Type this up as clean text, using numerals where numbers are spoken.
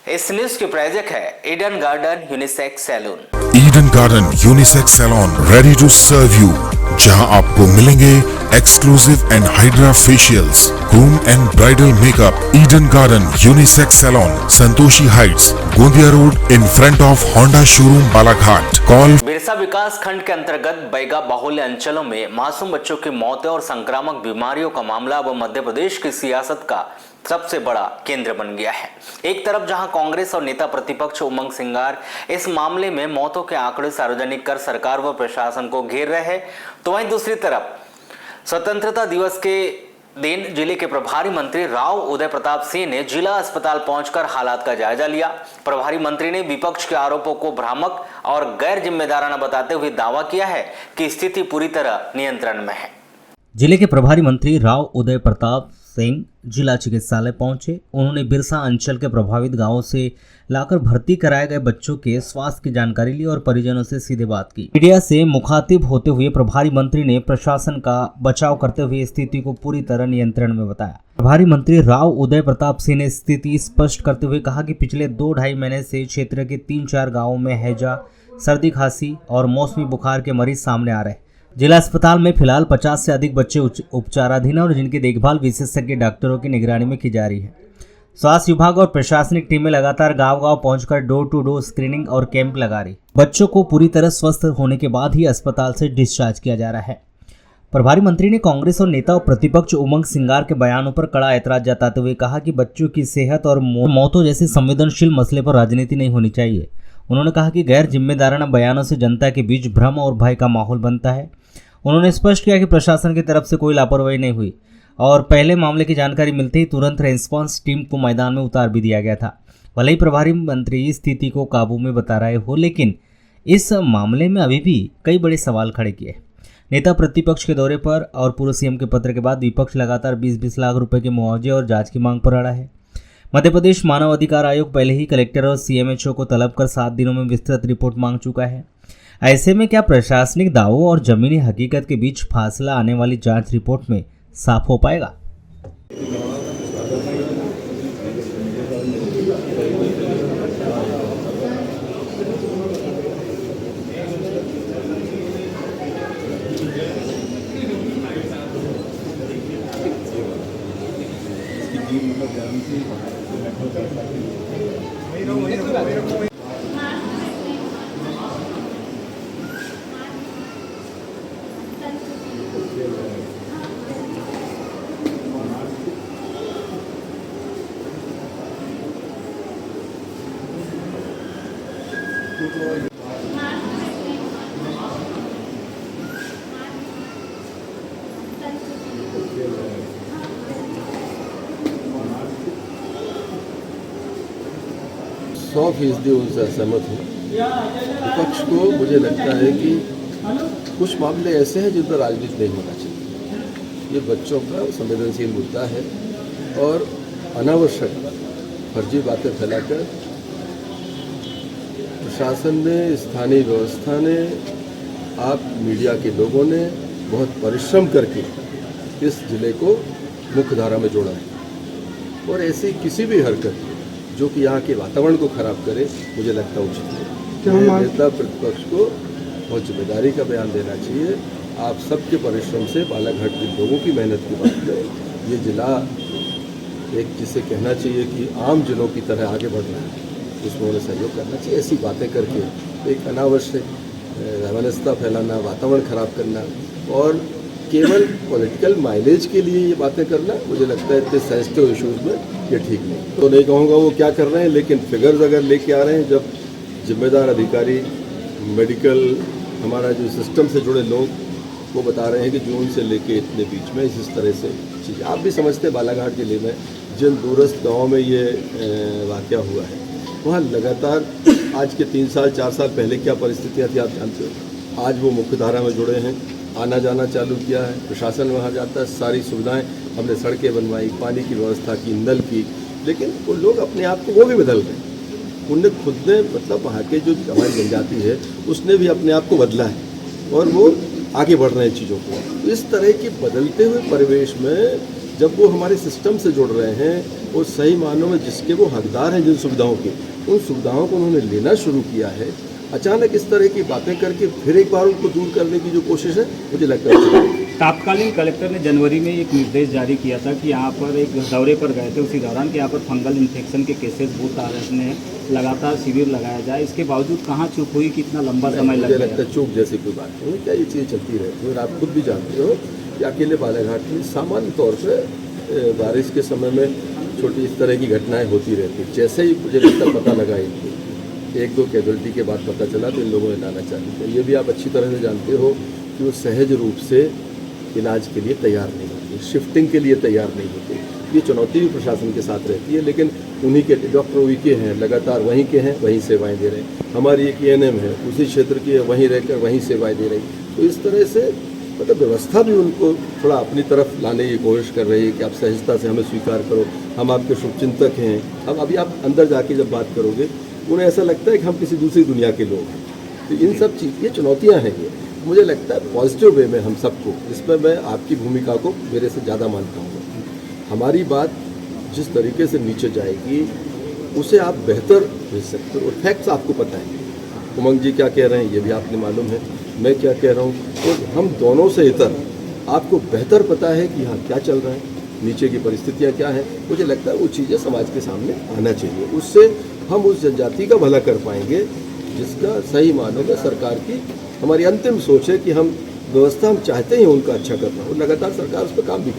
इस न्यूज के प्रायोजक है Eden Garden unisex salon. Eden Garden unisex salon ready to serve you, जहां आपको मिलेंगे exclusive and hydra facials, groom and bridal makeup. Eden Garden unisex salon, Santoshi heights, Gondia road, in front of Honda showroom Balaghat. Call. Birsa विकास खंड के अंतर्गत बैगा बाहुल्य अंचलों में मासूम बच्चों की मौतें और संक्रामक बीमारियों का मामला अब मध्य प्रदेश की सियासत का सबसे बड़ा केंद्र बन गया है। एक तरफ जहां कांग्रेस और नेता प्रतिपक्ष उमंग सिंगार इस मामले में मौतों के आंकड़े सार्वजनिक कर सरकार व प्रशासन को घेर रहे हैं, तो वहीं दूसरी तरफ स्वतंत्रता दिवस के दिन जिले के प्रभारी मंत्री राव उदय प्रताप सिंह ने जिला अस्पताल पहुंचकर हालात का जायजा लिया। प्रभारी मंत्री ने विपक्ष के आरोपों को भ्रामक और गैर जिम्मेदाराना बताते हुए दावा किया है कि स्थिति पूरी तरह नियंत्रण में है। जिले के प्रभारी मंत्री राव उदय प्रताप सिंह जिला चिकित्सालय पहुंचे। उन्होंने बिरसा अंचल के प्रभावित गांवों से लाकर भर्ती कराए गए बच्चों के स्वास्थ्य की जानकारी ली और परिजनों से सीधे बात की। मीडिया से मुखातिब होते हुए प्रभारी मंत्री ने प्रशासन का बचाव करते हुए स्थिति को पूरी तरह नियंत्रण में बताया। प्रभारी मंत्री राव उदय प्रताप सिंह ने स्थिति स्पष्ट करते हुए कहा कि पिछले 2-2.5 महीने से क्षेत्र के 3-4 गाँवों में हैजा, सर्दी, खांसी और मौसमी बुखार के मरीज सामने आ रहे हैं। जिला अस्पताल में फिलहाल 50 से अधिक बच्चे उपचाराधीन और जिनकी देखभाल विशेषज्ञ डॉक्टरों की निगरानी में की जा रही है। स्वास्थ्य विभाग और प्रशासनिक टीमें लगातार गांव-गांव पहुंचकर डोर टू डोर स्क्रीनिंग और कैंप लगा रही। बच्चों को पूरी तरह स्वस्थ होने के बाद ही अस्पताल से डिस्चार्ज किया जा रहा है। प्रभारी मंत्री ने कांग्रेस और नेता और प्रतिपक्ष उमंग सिंगार के बयानों पर कड़ा ऐतराज जताते हुए कहा कि बच्चों की सेहत और मौतों जैसे संवेदनशील मसले पर राजनीति नहीं होनी चाहिए। उन्होंने कहा कि गैर जिम्मेदाराना बयानों से जनता के बीच भ्रम और भय का माहौल बनता है। उन्होंने स्पष्ट किया कि प्रशासन की तरफ से कोई लापरवाही नहीं हुई और पहले मामले की जानकारी मिलते ही तुरंत रेस्पॉन्स टीम को मैदान में उतार भी दिया गया था। भले ही प्रभारी मंत्री स्थिति को काबू में बता रहे हो, लेकिन इस मामले में अभी भी कई बड़े सवाल खड़े किए। नेता प्रतिपक्ष के दौरे पर और पूर्व सीएम के पत्र के बाद विपक्ष लगातार 20-20 लाख रुपए के मुआवजे और जांच की मांग पर अड़ा है। मध्य प्रदेश मानव अधिकार आयोग पहले ही कलेक्टर और सीएमएचओ को तलब कर 7 दिनों में विस्तृत रिपोर्ट मांग चुका है। ऐसे में क्या प्रशासनिक दावों और जमीनी हकीकत के बीच फासला आने वाली जांच रिपोर्ट में साफ हो पाएगा? सौ फीसदी उनसे असहमत हूँ। विपक्ष को मुझे लगता है कि कुछ मामले ऐसे हैं जिन पर राजनीति नहीं होना चाहिए। ये बच्चों का संवेदनशील मुद्दा है और अनावश्यक फर्जी बातें फैलाकर प्रशासन ने, स्थानीय व्यवस्था ने, आप मीडिया के लोगों ने बहुत परिश्रम करके इस जिले को मुख्य धारा में जोड़ा है और ऐसी किसी भी हरकत जो कि यहाँ के वातावरण को खराब करे, मुझे लगता उचित है। नेता प्रतिपक्ष को बहुत जिम्मेदारी का बयान देना चाहिए। आप सबके परिश्रम से बालाघाट के लोगों की मेहनत की बात है। ये जिला एक जिसे कहना चाहिए कि आम जिलों की तरह आगे बढ़ रहा है, उसमें उन्हें सहयोग करना चाहिए। ऐसी बातें करके एक अनावश्यक अवनस्ता फैलाना, वातावरण खराब करना और केवल पॉलिटिकल माइलेज के लिए ये बातें करना, मुझे लगता है इतने सेंसिटिव इशूज़ में ये ठीक नहीं। तो नहीं कहूँगा वो क्या कर रहे हैं, लेकिन फिगर्स अगर लेके आ रहे हैं, जब जिम्मेदार अधिकारी, मेडिकल, हमारा जो सिस्टम से जुड़े लोग वो बता रहे हैं कि जून से लेके इतने बीच में इस तरह से चीज़ें, आप भी समझते हैं बालाघाट जिले में जिन दूरस्थ गाँवों में ये वाक़या हुआ है, वहाँ लगातार आज के 3 साल 4 साल पहले क्या परिस्थितियाँ थी आप जानते हो। आज वो मुख्य धारा में जुड़े हैं, आना जाना चालू किया है, प्रशासन वहाँ जाता है, सारी सुविधाएं हमने सड़कें बनवाई, पानी की व्यवस्था की, नल की, लेकिन वो लोग अपने आप को वो भी बदल रहे हैं। उनने खुद ने, मतलब वहाँ के जो हमारी जनजाति है उसने भी अपने आप को बदला है और वो आगे बढ़ रहे हैं चीज़ों को। इस तरह के बदलते हुए परिवेश में जब वो हमारे सिस्टम से जुड़ रहे हैं और सही मानों में जिसके वो हकदार हैं जिन सुविधाओं के, उन सुविधाओं को उन्होंने लेना शुरू किया है, अचानक इस तरह की बातें करके फिर एक बार उनको दूर करने की जो कोशिश है, मुझे लगता है तत्कालीन कलेक्टर ने जनवरी में एक निर्देश जारी किया था कि यहाँ पर एक दौरे पर गए थे, उसी दौरान कि यहाँ पर फंगल इन्फेक्शन के केसेस बहुत आ रहे हैं, लगातार शिविर लगाया जाए। इसके बावजूद कहाँ चूक हुई, कितना लंबा समय लग मुझे गया? लगता है चूक जैसी कोई बात नहीं, क्या ये चीज़ें चलती रहती है और आप खुद भी जानते हो कि अकेले बालाघाट में सामान्य तौर पर बारिश के समय में छोटी इस तरह की घटनाएं होती रहती। जैसे ही मुझे लगता पता लगा इनको, एक दो कैजुअल्टी के बाद पता चला तो इन लोगों ने लाना चालू किया। ये भी आप अच्छी तरह से जानते हो कि वो सहज रूप से इलाज के लिए तैयार नहीं होते, शिफ्टिंग के लिए तैयार नहीं होते। ये चुनौती भी प्रशासन के साथ रहती है, लेकिन उन्हीं के डॉक्टर वही के हैं, लगातार वहीं के हैं, वहीं सेवाएं दे रहे हैं। हमारी एक ENM है, उसी क्षेत्र की है, वहीं रहकर वहीं सेवाएं दे रही। तो इस तरह से मतलब व्यवस्था भी उनको थोड़ा अपनी तरफ लाने की कोशिश कर रही है कि आप सहजता से हमें स्वीकार करो, हम आपके शुभचिंतक हैं। अब अभी आप अंदर जाके जब बात करोगे, उन्हें ऐसा लगता है कि हम किसी दूसरी दुनिया के लोग हैं। तो इन सब चीज़, ये चुनौतियाँ हैं। ये मुझे लगता है पॉजिटिव वे में हम सबको, इसमें मैं आपकी भूमिका को मेरे से ज़्यादा मानता हूँ। हमारी बात जिस तरीके से नीचे जाएगी उसे आप बेहतर भेज सकते हो, और फैक्ट्स आपको पता है। उमंग जी क्या कह रहे हैं ये भी आपने मालूम है, मैं क्या कह रहा हूँ, तो हम दोनों से इतर आपको बेहतर पता है कि यहाँ क्या चल रहा है, नीचे की परिस्थितियाँ क्या हैं। मुझे लगता है वो चीज़ें समाज के सामने आना चाहिए, उससे हम उस जनजाति का भला कर पाएंगे जिसका सही मानों में सरकार की हमारी अंतिम सोच है कि हम व्यवस्था हम चाहते हैं उनका अच्छा करना, और लगातार सरकार उस पर काम भी कर